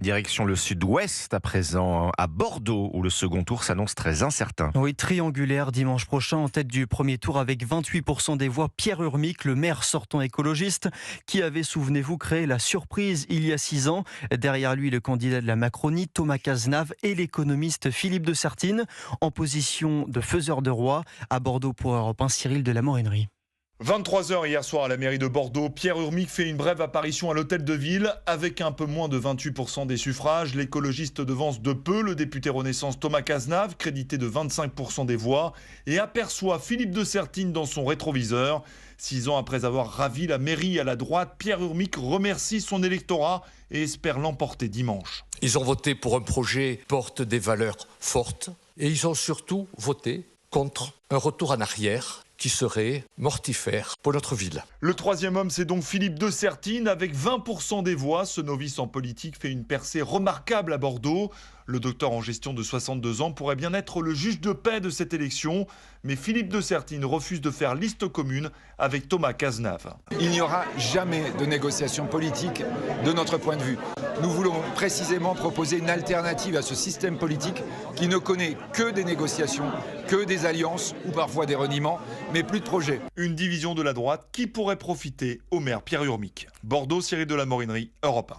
Direction le sud-ouest à présent, à Bordeaux, où le second tour s'annonce très incertain. Oui, triangulaire dimanche prochain en tête du premier tour avec 28% des voix. Pierre Urmic, le maire sortant écologiste, qui avait, souvenez-vous, créé la surprise il y a 6 ans. Derrière lui, le candidat de la Macronie, Thomas Cazenave, et l'économiste Philippe de Sertine, en position de faiseur de roi. À Bordeaux pour Europe 1, Cyril de la Morinerie. 23h hier soir à la mairie de Bordeaux, Pierre Urmic fait une brève apparition à l'hôtel de ville. Avec un peu moins de 28% des suffrages, l'écologiste devance de peu le député Renaissance Thomas Cazenave, crédité de 25% des voix, et aperçoit Philippe de Sertine dans son rétroviseur. 6 ans après avoir ravi la mairie à la droite, Pierre Urmic remercie son électorat et espère l'emporter dimanche. Ils ont voté pour un projet qui porte des valeurs fortes et ils ont surtout voté contre un retour en arrière qui serait mortifère pour notre ville. Le troisième homme, c'est donc Philippe de Sertine. Avec 20% des voix, ce novice en politique fait une percée remarquable à Bordeaux. Le docteur en gestion de 62 ans pourrait bien être le juge de paix de cette élection. Mais Philippe de Sertine refuse de faire liste commune avec Thomas Cazenave. Il n'y aura jamais de négociation politique de notre point de vue. Nous voulons précisément proposer une alternative à ce système politique qui ne connaît que des négociations, que des alliances ou parfois des reniements, mais plus de projet. Une division de la droite qui pourrait profiter au maire Pierre Urmic. Bordeaux, Cyril de la Morinerie, Europe 1.